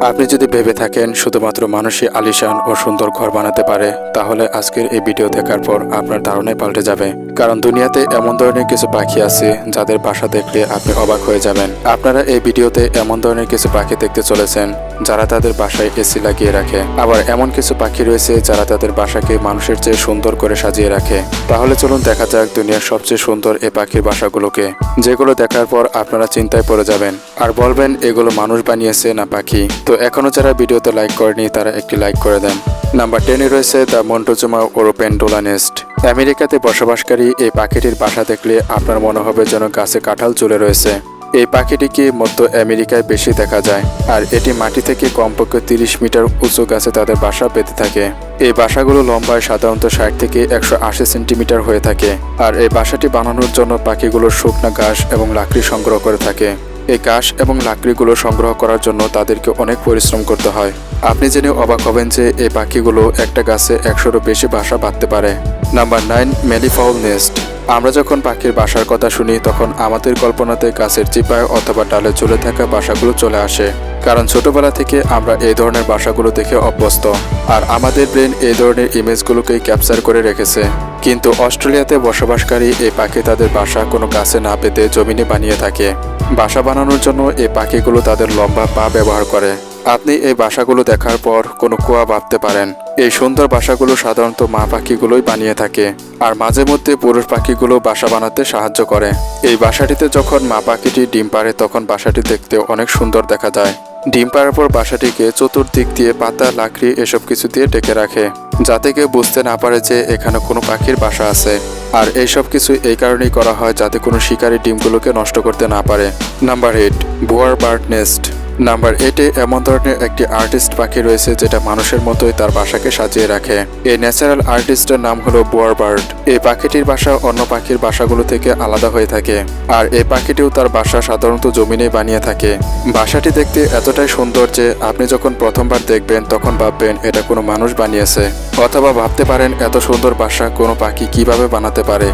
আপনি যদি ভেবে থাকেন শুধুমাত্র মানুষই আলিশান ও সুন্দর ঘর বানাতে পারে, তাহলে আজকের এই ভিডিও দেখার পর আপনার ধারণাই পাল্টে যাবে। কারণ দুনিয়াতে এমন ধরনের কিছু পাখি আছে যাদের বাসা দেখলে আপনি অবাক হয়ে যাবেন। আপনারা এই ভিডিওতে এমন ধরনের কিছু পাখি দেখতে চলেছেন যারা তাদের বাসায় এসি লাগিয়ে রাখে। আবার এমন কিছু পাখি রয়েছে যারা তাদের বাসাকে মানুষের চেয়ে সুন্দর করে সাজিয়ে রাখে। তাহলে চলুন দেখা যাক দুনিয়ার সবচেয়ে সুন্দর এই পাখির বাসাগুলোকে, যেগুলো দেখার পর আপনারা চিন্তায় পড়ে যাবেন আর বলবেন এগুলো মানুষ বানিয়েছে না পাখি। তো এখনো যারা ভিডিওতে লাইক করেনি তারা একটি লাইক করে দেন। নাম্বার 10-এ রয়েছে দ্য মন্টোজোমা ওরোপেন ডোলা নেস্ট। আমেরিকাতে বসবাসকারী এই পাখিটির বাসা দেখলে আপনার মনে হবে যেন গাছে কাঁঠাল ঝুলে রয়েছে। এই পাখিটিকে মধ্য আমেরিকায় বেশি দেখা যায়, আর এটি মাটি থেকে কমপক্ষে 30 মিটার উঁচু গাছে তাদের বাসা পেতে থাকে। এই বাসাগুলো লম্বায় সাধারণত 60 থেকে 180 সেন্টিমিটার হয়ে থাকে। আর এই বাসাটি বানানোর জন্য পাখিগুলোর শুকনা ঘাস এবং লাকড়ি সংগ্রহ করে থাকে। এই ঘাস এবং লাকড়িগুলো সংগ্রহ করার জন্য তাদেরকে অনেক পরিশ্রম করতে হয়। আপনি জেনে অবাক হবেন যে এই পাখিগুলো একটা গাছে 100-এরও বেশি বাসা বাঁধতে পারে। Number 9, malleefowl nest. আমরা যখন পাখির বাসার কথা শুনি তখন আমাদের কল্পনাতে গাছের চিপায় অথবা ডালে ঝুলে থাকা বাসাগুলো চলে আসে, কারণ ছোটবেলা থেকে আমরা এই ধরনের বাসাগুলো দেখে অভ্যস্ত, আর আমাদের ব্রেন এই ধরনের ইমেজগুলোকেই ক্যাপচার করে রেখেছে। কিন্তু অস্ট্রেলিয়াতে বসবাসকারী এই পাখি তাদের বাসা কোনো গাছে না পেতে জমিনে বানিয়ে থাকে। বাসা বানানোর জন্য এই পাখিগুলো তাদের লম্বা পা ব্যবহার করে। আপনি এই বাসাগুলো দেখার পর কোনো কুয়া ভাবতে পারেন। এই সুন্দর বাসাগুলো সাধারণত মা পাখিগুলোই বানিয়ে থাকে, আর মাঝে মধ্যে পুরুষ পাখিগুলো বাসা বানাতে সাহায্য করে। এই বাসাটিতে যখন মা পাখিটি ডিম পাড়ে তখন বাসাটি দেখতে অনেক সুন্দর দেখা যায়। ডিম পাড়ার পর বাসাটিকে চতুর্দিক দিয়ে পাতা, লাকড়ি এসব কিছু দিয়ে ঢেকে রাখে, যাতে কেউ বুঝতে না পারে যে এখানে কোনো পাখির বাসা আছে। আর এইসব কিছু এই কারণেই করা হয় যাতে কোনো শিকারী ডিমগুলোকে নষ্ট করতে না পারে। Number 8, bower bird nest. Number 8-এ এমন ধরনের একটি আর্টিস্ট পাখি রয়েছে যেটা মানুষের মতোই তার বাসাকে সাজিয়ে রাখে। এই ন্যাচারাল আর্টিস্টের নাম হলো বুয়ার বার্ড। এই পাখিটির বাসা অন্য পাখির বাসাগুলো থেকে আলাদা হয়ে থাকে, আর এই পাখিটিও তার বাসা সাধারণত জমিনে বানিয়ে থাকে। বাসাটি দেখতে এতটাই সুন্দর যে আপনি যখন প্রথমবার দেখবেন তখন ভাববেন এটা কোনো মানুষ বানিয়েছে, অথবা ভাবতে পারেন এত সুন্দর বাসা কোনো পাখি কিভাবে বানাতে পারে।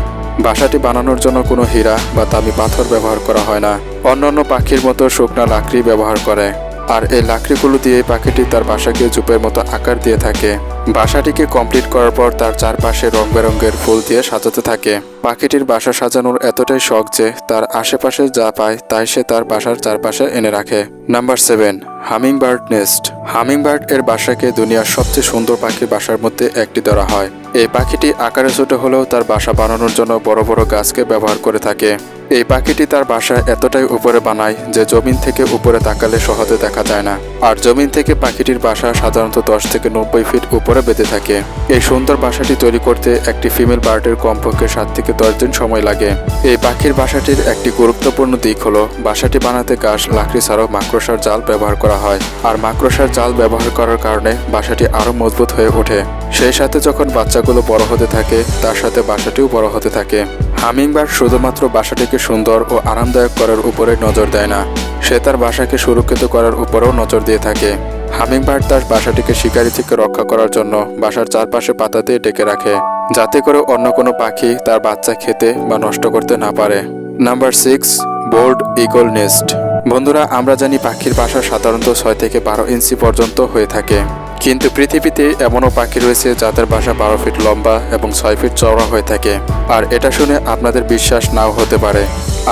বাসাটি বানানোর জন্য কোনো হীরা বা দামি পাথর ব্যবহার করা হয় না, অন্যান্য পাখির মতো শুকনা লাকড়ি ব্যবহার করে। আর এই লাকড়িগুলো দিয়ে পাখিটি তার বাসাকে ঝুপের মতো আকার দিয়ে থাকে। বাসাটিকে কমপ্লিট করার পর তার চারপাশে রং বেরঙের ফুল দিয়ে সাজাতে থাকে। পাখিটির বাসা সাজানোর এতটাই শখ যে তার আশেপাশে যা পায় তাই সে তার বাসার চারপাশে এনে রাখে। Number 7, humming bird nest. Humming bird এর বাসাকে দুনিয়ার সবচেয়ে সুন্দর পাখির বাসার মধ্যে একটি ধরা হয়। এই পাখিটি আকারে ছোট হলেও তার বাসা বানানোর জন্য বড় বড় গাছকে ব্যবহার করে থাকে। এই পাখিটি তার বাসা এতটাই উপরে বানায় যে জমিন থেকে উপরে তাকালে সহজে দেখা যায় না, আর জমিন থেকে পাখিটির বাসা সাধারণত 10 থেকে 90 ফিট উপরে বেঁধে থাকে। এই সুন্দর বাসাটি তৈরি করতে একটি ফিমেল বার্ডের কমপক্ষে 7 থেকে 10 দিন সময় লাগে। এই পাখির বাসাটির একটি গুরুত্বপূর্ণ দিক হলো বাসাটি বানাতে ঘাস, লাকড়ি ছাড়াও মাকড়সার জাল ব্যবহার করা হয়, আর মাকড়সার জাল ব্যবহার করার কারণে বাসাটি আরও মজবুত হয়ে ওঠে। সেই সাথে যখন বাচ্চাগুলো বড় হতে থাকে তার সাথে বাসাটিও বড় হতে থাকে। হামিংবার্ড শুধুমাত্র বাসাটিকে সুন্দর ও আরামদায়ক করার উপরে নজর দেয় না, সে তার বাসাকে সুরক্ষিত করার উপরেও নজর দিয়ে থাকে। হামিংবার্ড তার বাসাটিকে শিকারি থেকে রক্ষা করার জন্য বাসার চারপাশে পাতা দিয়ে ঢেকে রাখে, যাতে করে অন্য কোনো পাখি তার বাচ্চা খেতে বা নষ্ট করতে না পারে। Number 6, bold eagle nest. বন্ধুরা, আমরা জানি পাখির বাসা সাধারণত 6 থেকে 12 ইঞ্চি পর্যন্ত হয়ে থাকে, কিন্তু পৃথিবীতে এমনও পাখি রয়েছে যাদের বাসা 12 ফিট লম্বা এবং 6 ফিট চওড়া হয়ে থাকে। আর এটা শুনে আপনাদের বিশ্বাস নাও হতে পারে।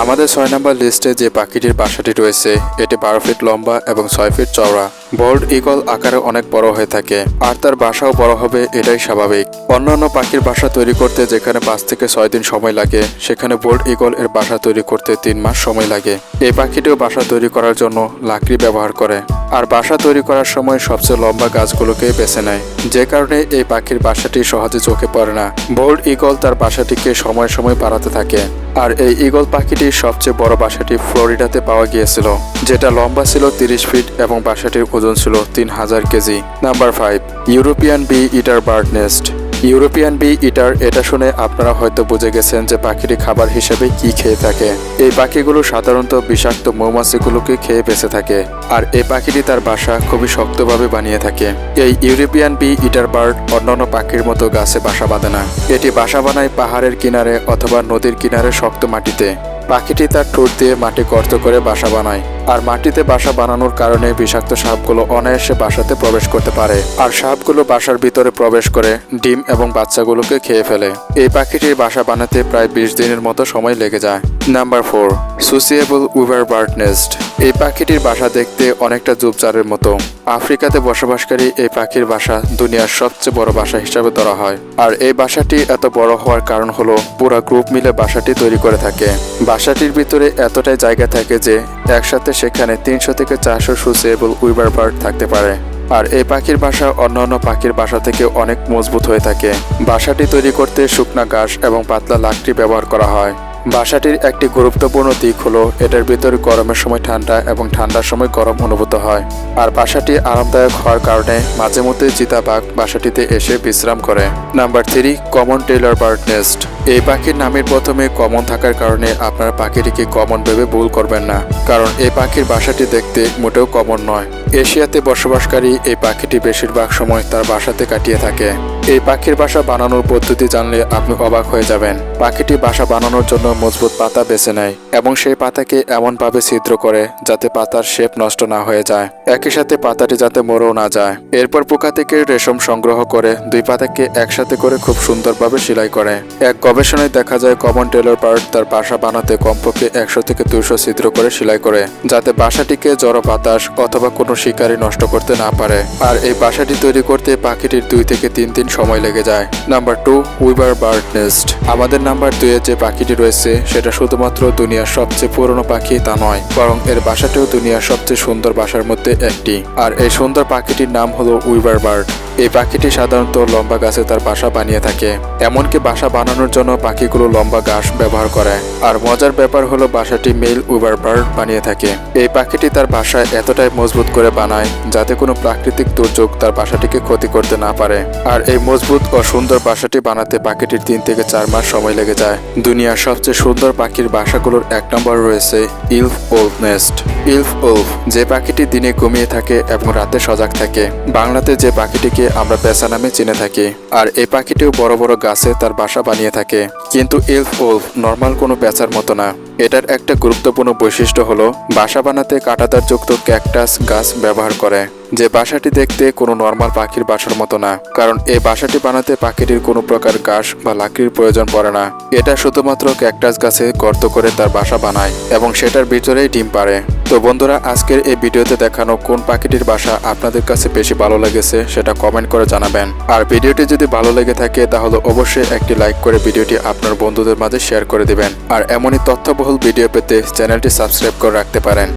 আমাদের 6 নম্বর লিস্টে যে পাখিটির বাসাটি রয়েছে এটি 12 ফিট লম্বা এবং 6 ফিট চওড়া। বোল্ড ঈগল আকারে অনেক বড় হয়ে থাকে, আর তার বাসাও বড় হবে, এটাই স্বাভাবিক। অন্যান্য পাখির বাসা তৈরি করতে যেখানে 5 থেকে 6 দিন সময় লাগে, সেখানে বোল্ড ঈগল এর বাসা তৈরি করতে 3 মাস সময় লাগে। এই পাখিটিও বাসা তৈরি করার জন্য লাকড়ি ব্যবহার করে, আর বাসা তৈরি করার সময় সবচেয়ে লম্বা গাছগুলোকে বেছে নেয়, যে কারণে এই পাখির বাসাটি সহজে চোখে পড়ে না। বোল্ড ঈগল তার বাসাটিকে সময় সময় বাড়াতে থাকে, আর এই ঈগল পাখিটির সবচেয়ে বড় বাসাটি ফ্লোরিডাতে পাওয়া গিয়েছিল, যেটা লম্বা ছিল 30 ফিট এবং বাসাটির ওজন ছিল 3000 কেজি। নাম্বার 5, ইউরোপিয়ান বি ইটার বার্ড নেস্ট। ইউরোপিয়ান বি ইটার, এটা শুনে আপনারা হয়তো বুঝে গেছেন যে পাখিটি খাবার হিসেবে কি খেয়ে থাকে। এই পাখিগুলো সাধারণত বিষাক্ত মৌমাছিগুলোকে খেয়ে বেঁচে থাকে, আর এই পাখিটি তার বাসা খুবই শক্তভাবে বানিয়ে থাকে। এই ইউরোপিয়ান বি ইটার বার্ড অন্যান্য পাখির মতো গাছে বাসা বাঁধে না, এটি বাসা বানায় পাহাড়ের কিনারে অথবা নদীর কিনারে শক্ত মাটিতে। পাখিটি তার ঠোঁট দিয়ে মাটি গর্ত করে বাসা বানায়, আর মাটিতে বাসা বানানোর কারণে বিষাক্ত সাপগুলো অনায়াসে বাসাতে প্রবেশ করতে পারে। আর সাপগুলো বাসার ভিতরে প্রবেশ করে ডিম এবং বাচ্চাগুলোকে খেয়ে ফেলে। এই পাখিটির বাসা বানাতে প্রায় 20 দিনের মতো সময় লেগে যায়। Number 4, sociable weaver bird nest. এই পাখিটির বাসা দেখতে অনেকটা ঝোপঝাড়ের মতো। আফ্রিকাতে বসবাসকারী এই পাখির বাসা দুনিয়ার সবচেয়ে বড় বাসা হিসাবে ধরা হয়। আর এই বাসাটি এত বড় হওয়ার কারণ হলো পুরো গ্রুপ মিলে বাসাটি তৈরি করে থাকে। বাসাটির ভিতরে এতটাই জায়গা থাকে যে একসাথে সেখানে 300 থেকে 400 সুসিয়েবল উইভার বার্ড থাকতে পারে। আর এই পাখির বাসা অন্যান্য পাখির বাসা থেকে অনেক মজবুত হয়ে থাকে। বাসাটি তৈরি করতে শুকনা ঘাস এবং পাতলা লাকড়ি ব্যবহার করা হয়। বাসাটির একটি গুরুত্বপূর্ণ দিক হলো এটার ভিতরে গরমের সময় ঠান্ডা এবং ঠান্ডার সময় গরম অনুভূত হয়। আর বাসাটি আরামদায়ক হওয়ার কারণে মাঝে মধ্যে চিতাবাঘ বাসাটিতে এসে বিশ্রাম করে। Number 3, common Taylor bird nest. এই পাখির নামের প্রথমে কমন থাকার কারণে আপনার পাখিটিকে কমন ভেবে ভুল করবেন না, কারণ এই পাখির বাসাটি দেখতে মোটেও কমন নয়। এশিয়াতে বসবাসকারী এই পাখিটি বেশিরভাগ সময় তার বাসাতে কাটিয়ে থাকে। এই পাখির বাসা বানানোর পদ্ধতি জানলে আপনি অবাক হয়ে যাবেন। পাখিটি বাসা বানানোর জন্য মজবুত পাতা বেছে নেয় এবং সেই পাতাকে এমনভাবে ছিদ্র করে যাতে পাতার শেপ নষ্ট না হয়ে যায়, একই সাথে পাতাটি যাতে মরেও না যায়। এরপর পোকা থেকে রেশম সংগ্রহ করে 2 পাতাকে একসাথে করে খুব সুন্দরভাবে সেলাই করে। এক গবেষণায় দেখা যায় কমন টেইলর বার্ড তার বাসা বানাতে কমপক্ষে 100 থেকে 200 ছিদ্র করে সেলাই করে, যাতে বাসাটিকে জড়ো বাতাস অথবা কোনো শিকারী নষ্ট করতে না পারে। আর এই বাসাটি তৈরি করতে পাখিটির 2 থেকে 3 দিন সময় লেগে যায়। Number 2, weaver bird nest. আমাদের নাম্বার 2 এ যে পাখিটি রয়েছে সেটা শুধুমাত্র দুনিয়ার সবচেয়ে পুরনো পাখি তা নয়, বরং এর বাসাটিও দুনিয়ার সবচেয়ে সুন্দর বাসার মধ্যে একটি। আর এই সুন্দর পাখিটির নাম হলো উইভার বার্ড। এই পাখিটি সাধারণত লম্বা গাছে তার বাসা বানিয়ে থাকে। এমনকি বাসা বানানোর জন্য পাখিগুলো লম্বা ঘাস ব্যবহার করে। আর মজার ব্যাপার হলো বাসাটি মেল উইভার বার্ড বানিয়ে থাকে। এই পাখিটি তার বাসা এতটাই মজবুত করে বানায় যাতে কোনো প্রাকৃতিক দুর্যোগ তার বাসাটিকে ক্ষতি করতে না পারে। আর এই মজবুত ও সুন্দর বাসাটি বানাতে পাখিটির 3 থেকে 4 মাস সময় লেগে যায়। দুনিয়ার সবচেয়ে সুন্দর পাখির বাসাগুলোর 1 নম্বর রয়েছে ইলফ ওলফ নেস্ট। ইলফ ওলফ যে পাখিটি দিনে ঘুমিয়ে থাকে এবং রাতে সজাগ থাকে। বাংলাতে যে পাখিটিকে আমরা পেঁচা নামে চিনে থাকি। আর এই পাখিটিও বড় বড় গাছে তার বাসা বানিয়ে থাকে। কিন্তু ইলফ ওলফ নর্মাল কোনো পেঁচার মতো না। এটার একটা গুরুত্বপূর্ণ বৈশিষ্ট্য হলো বাসা বানাতে কাঁটাতার যুক্ত ক্যাকটাস গাছ ব্যবহার করে, যে বাসাটি দেখতে কোনো নর্মাল পাখির বাসার মতো না, কারণ এই বাসাটি বানাতে পাখিটির কোনো প্রকার ঘাস বা লাকড়ির প্রয়োজন পড়ে না। এটা শুধুমাত্র ক্যাকটাস গাছে গর্ত করে তার বাসা বানায় এবং সেটার ভিতরেই ডিম পাড়ে। তো বন্ধুরা, আজকের এই ভিডিওতে দেখানো কোন পাখিটির বাসা আপনাদের কাছে বেশি ভালো লেগেছে সেটা কমেন্ট করে জানাবেন। আর ভিডিওটি যদি ভালো লেগে থাকে তাহলে অবশ্যই একটি লাইক করে ভিডিওটি আপনার বন্ধুদের মাঝে শেয়ার করে দিবেন। আর এমনই তথ্যবহুল ভিডিও পেতে চ্যানেলটি সাবস্ক্রাইব করে রাখতে পারেন।